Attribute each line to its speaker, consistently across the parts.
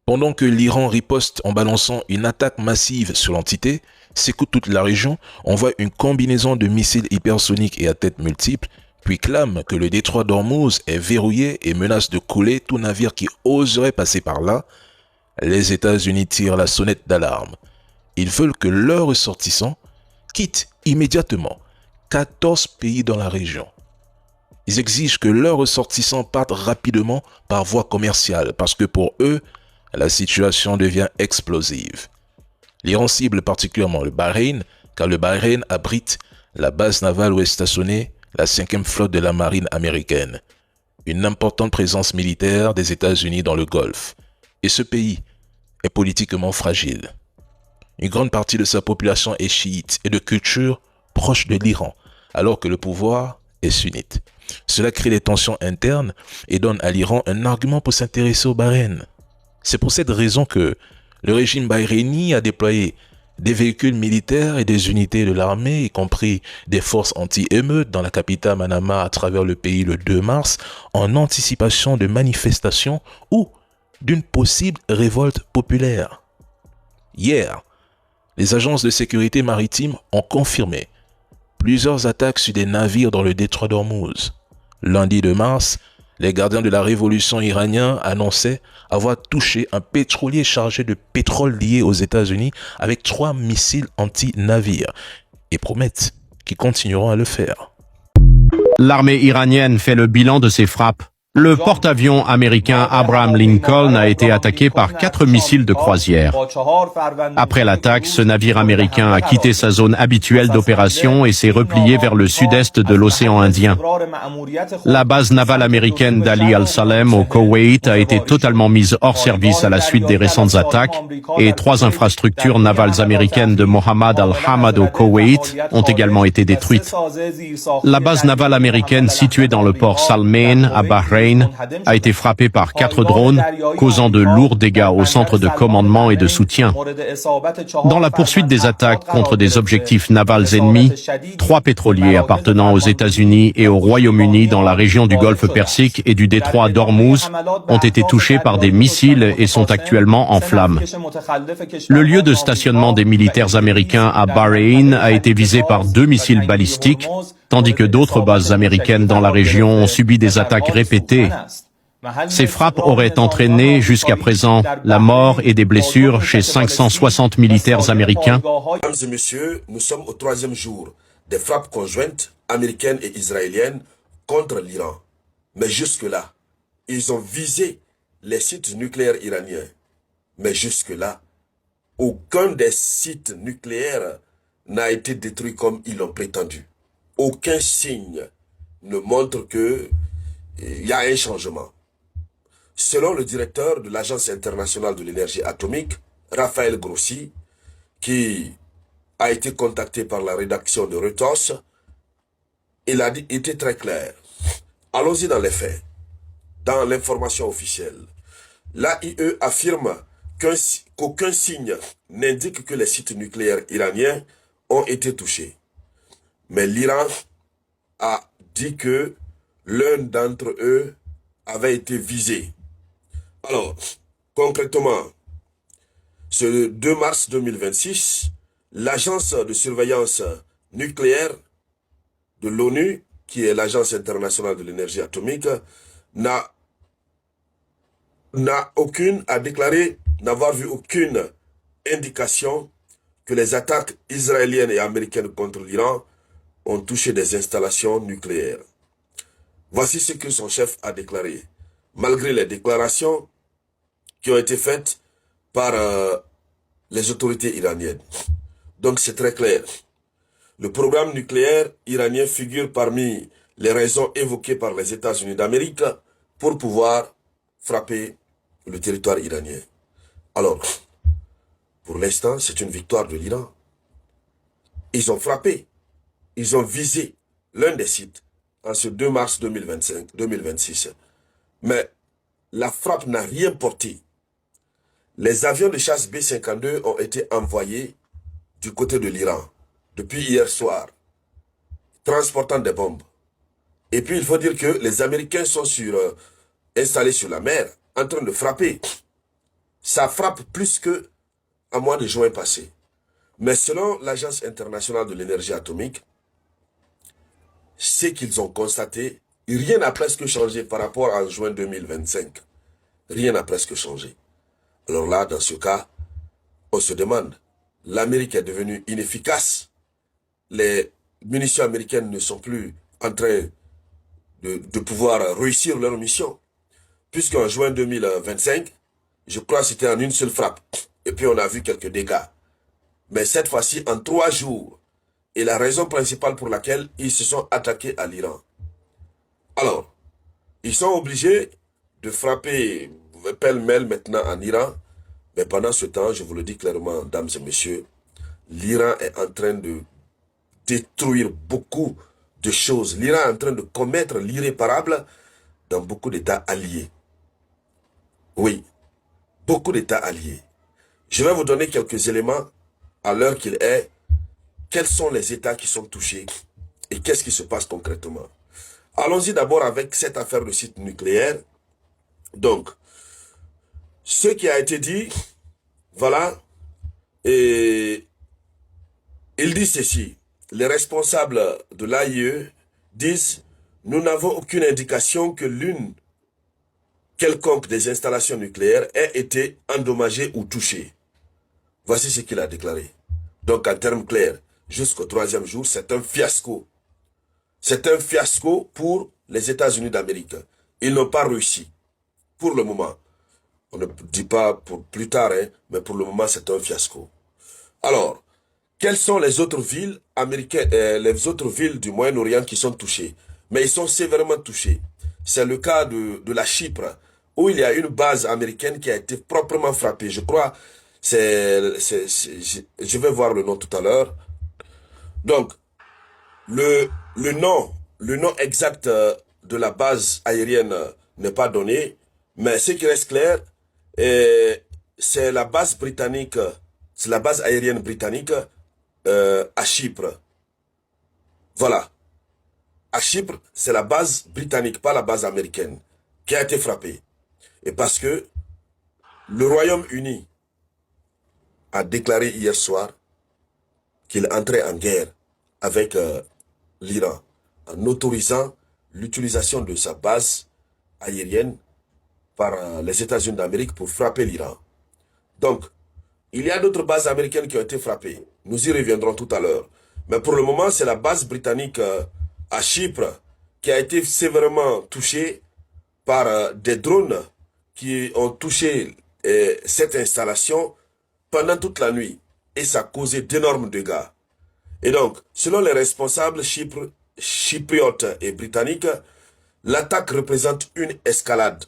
Speaker 1: Pendant que l'Iran riposte en balançant une attaque massive sur l'entité, secoue toute la région, envoie une combinaison de missiles hypersoniques et à tête multiple, puis clame que le détroit d'Ormuz est verrouillé et menace de couler tout navire qui oserait passer par là, les États-Unis tirent la sonnette d'alarme. Ils veulent que leurs ressortissants quittent immédiatement 14 pays dans la région. Ils exigent que leurs ressortissants partent rapidement par voie commerciale parce que pour eux, la situation devient explosive. L'Iran cible particulièrement le Bahreïn, car le Bahreïn abrite la base navale où est stationnée la 5e flotte de la marine américaine, une importante présence militaire des États-Unis dans le Golfe. Et ce pays est politiquement fragile. Une grande partie de sa population est chiite et de culture proche de l'Iran, alors que le pouvoir est sunnite. Cela crée des tensions internes et donne à l'Iran un argument pour s'intéresser au Bahreïn. C'est pour cette raison que le régime bahreïni a déployé des véhicules militaires et des unités de l'armée, y compris des forces anti-émeutes dans la capitale Manama à travers le pays le 2 mars, en anticipation de manifestations ou d'une possible révolte populaire. Hier, les agences de sécurité maritime ont confirmé plusieurs attaques sur des navires dans le détroit d'Ormuz. Lundi 2 mars, les gardiens de la révolution iranienne annonçaient avoir touché un pétrolier chargé de pétrole lié aux États-Unis avec 3 missiles anti-navires et promettent qu'ils continueront à le faire.
Speaker 2: L'armée iranienne fait le bilan de ses frappes. Le porte-avions américain Abraham Lincoln a été attaqué par 4 missiles de croisière. Après l'attaque, ce navire américain a quitté sa zone habituelle d'opération et s'est replié vers le sud-est de l'océan Indien. La base navale américaine d'Ali al-Salem au Koweït a été totalement mise hors service à la suite des récentes attaques et 3 infrastructures navales américaines de Mohammed al-Hamad au Koweït ont également été détruites. La base navale américaine située dans le port Salmain à Bahreïn a été frappée par 4 drones, causant de lourds dégâts au centre de commandement et de soutien. Dans la poursuite des attaques contre des objectifs navals ennemis, 3 pétroliers appartenant aux États-Unis et au Royaume-Uni dans la région du Golfe Persique et du détroit d'Ormuz ont été touchés par des missiles et sont actuellement en flammes. Le lieu de stationnement des militaires américains à Bahreïn a été visé par 2 missiles balistiques, tandis que d'autres bases américaines dans la région ont subi des attaques répétées. Ces frappes auraient entraîné jusqu'à présent la mort et des blessures chez 560 militaires américains.
Speaker 3: Mesdames et messieurs, nous sommes au 3e jour des frappes conjointes américaines et israéliennes contre l'Iran. Mais jusque-là, ils ont visé les sites nucléaires iraniens. Mais jusque-là, aucun des sites nucléaires n'a été détruit comme ils l'ont prétendu. Aucun signe ne montre qu'il y a un changement. Selon le directeur de l'Agence internationale de l'énergie atomique, Raphaël Grossi, qui a été contacté par la rédaction de Reuters, il a été très clair. Allons-y dans les faits, dans l'information officielle. L'AIE affirme qu'aucun signe n'indique que les sites nucléaires iraniens ont été touchés. Mais l'Iran a dit que l'un d'entre eux avait été visé. Alors, concrètement, ce 2 mars 2026, l'agence de surveillance nucléaire de l'ONU, qui est l'Agence internationale de l'énergie atomique, a déclaré n'avoir vu aucune indication que les attaques israéliennes et américaines contre l'Iran ont touché des installations nucléaires. Voici ce que son chef a déclaré. Malgré les déclarations qui ont été faites par les autorités iraniennes. Donc c'est très clair. Le programme nucléaire iranien figure parmi les raisons évoquées par les États-Unis d'Amérique pour pouvoir frapper le territoire iranien. Alors, pour l'instant, c'est une victoire de l'Iran. Ils ont frappé, ils ont visé l'un des sites en ce 2 mars 2026. Mais la frappe n'a rien porté. Les avions de chasse B-52 ont été envoyés du côté de l'Iran depuis hier soir, transportant des bombes. Et puis il faut dire que les Américains sont installés sur la mer, en train de frapper. Ça frappe plus que à mois de juin passé. Mais selon l'Agence internationale de l'énergie atomique, ce qu'ils ont constaté, rien n'a presque changé par rapport à juin 2025. Rien n'a presque changé. Alors là, dans ce cas, on se demande, l'Amérique est devenue inefficace. Les munitions américaines ne sont plus en train de pouvoir réussir leur mission. Puisqu'en juin 2025, je crois que c'était en une seule frappe. Et puis on a vu quelques dégâts. Mais cette fois-ci, en 3 jours. Et la raison principale pour laquelle ils se sont attaqués à l'Iran. Alors, ils sont obligés de frapper pêle-mêle maintenant en Iran. Mais pendant ce temps, je vous le dis clairement, dames et messieurs, l'Iran est en train de détruire beaucoup de choses. L'Iran est en train de commettre l'irréparable dans beaucoup d'États alliés. Oui, beaucoup d'États alliés. Je vais vous donner quelques éléments à l'heure qu'il est. Quels sont les États qui sont touchés et qu'est-ce qui se passe concrètement? Allons-y d'abord avec cette affaire de site nucléaire. Donc, ce qui a été dit, voilà, et il dit ceci. Les responsables de l'AIE disent « Nous n'avons aucune indication que l'une quelconque des installations nucléaires ait été endommagée ou touchée. » Voici ce qu'il a déclaré. Donc, en termes clairs, jusqu'au 3e jour, c'est un fiasco. C'est un fiasco pour les États-Unis d'Amérique. Ils n'ont pas réussi. Pour le moment. On ne dit pas pour plus tard, hein, mais pour le moment, c'est un fiasco. Alors, quelles sont les autres villes américaines, les autres villes du Moyen-Orient qui sont touchées? Mais ils sont sévèrement touchés. C'est le cas de la Chypre, où il y a une base américaine qui a été proprement frappée. Je crois, je vais voir le nom tout à l'heure. Donc, le nom exact de la base aérienne n'est pas donné, mais ce qui reste clair, c'est la base britannique, c'est la base aérienne britannique à Chypre. Voilà. À Chypre, c'est la base britannique, pas la base américaine, qui a été frappée. Et parce que le Royaume-Uni a déclaré hier soir qu'il entrait en guerre avec l'Iran, en autorisant l'utilisation de sa base aérienne par les États-Unis d'Amérique pour frapper l'Iran. Donc, il y a d'autres bases américaines qui ont été frappées. Nous y reviendrons tout à l'heure. Mais pour le moment, c'est la base britannique à Chypre qui a été sévèrement touchée par des drones qui ont touché cette installation pendant toute la nuit. Et ça a causé d'énormes dégâts. Et donc, selon les responsables chypriotes et britanniques, l'attaque représente une escalade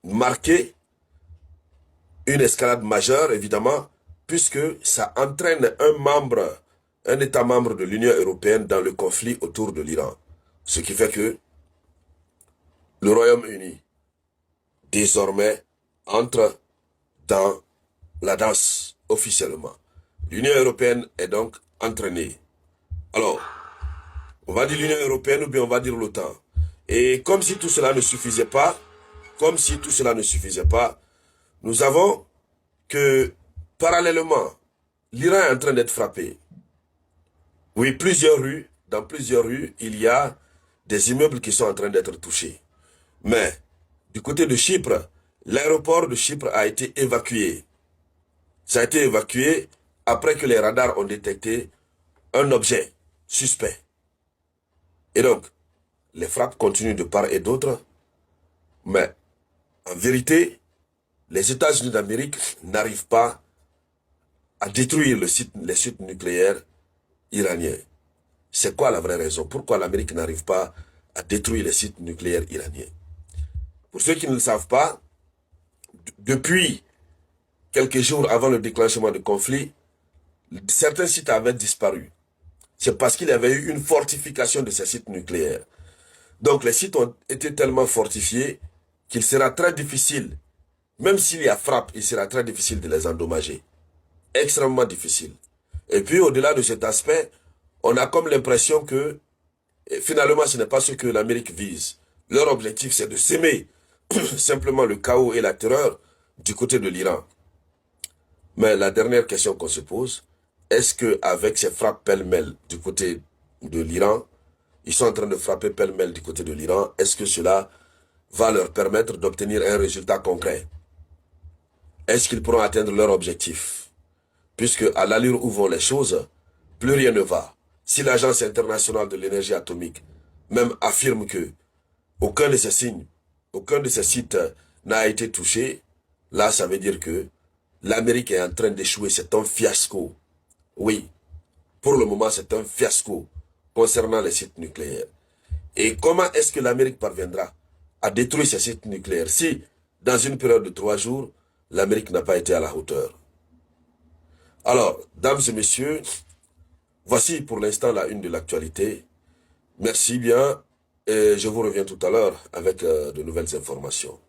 Speaker 3: marquée, une escalade majeure évidemment, puisque ça entraîne un État membre de l'Union européenne dans le conflit autour de l'Iran. Ce qui fait que le Royaume-Uni, désormais, entre dans la danse officiellement. L'Union européenne est donc entraînée. Alors, on va dire l'Union européenne ou bien on va dire l'OTAN. Et comme si tout cela ne suffisait pas, nous avons que, parallèlement, l'Iran est en train d'être frappé. Oui, dans plusieurs rues, il y a des immeubles qui sont en train d'être touchés. Mais, du côté de Chypre, l'aéroport de Chypre a été évacué. Ça a été évacué après que les radars ont détecté un objet suspect. Et donc, les frappes continuent de part et d'autre, mais en vérité, les États-Unis d'Amérique n'arrivent pas à détruire les sites nucléaires iraniens. C'est quoi la vraie raison? Pourquoi l'Amérique n'arrive pas à détruire les sites nucléaires iraniens? Pour ceux qui ne le savent pas, depuis quelques jours avant le déclenchement du conflit, certains sites avaient disparu. C'est parce qu'il y avait eu une fortification de ces sites nucléaires. Donc les sites ont été tellement fortifiés qu'il sera très difficile, même s'il y a frappe, il sera très difficile de les endommager. Extrêmement difficile. Et puis au-delà de cet aspect, on a comme l'impression que finalement ce n'est pas ce que l'Amérique vise. Leur objectif c'est de s'aimer simplement le chaos et la terreur du côté de l'Iran. Mais la dernière question qu'on se pose, est-ce qu'avec ces frappes pêle-mêle du côté de l'Iran, ils sont en train de frapper pêle-mêle du côté de l'Iran, est-ce que cela va leur permettre d'obtenir un résultat concret? Est-ce qu'ils pourront atteindre leur objectif? Puisque à l'allure où vont les choses, plus rien ne va. Si l'Agence internationale de l'énergie atomique même affirme que aucun de ces signes, aucun de ces sites n'a été touché, là ça veut dire que l'Amérique est en train d'échouer, c'est un fiasco. Oui, pour le moment c'est un fiasco concernant les sites nucléaires. Et comment est-ce que l'Amérique parviendra à détruire ces sites nucléaires si, dans une période de 3 jours, l'Amérique n'a pas été à la hauteur? Alors, dames et messieurs, voici pour l'instant la une de l'actualité. Merci bien et je vous reviens tout à l'heure avec de nouvelles informations.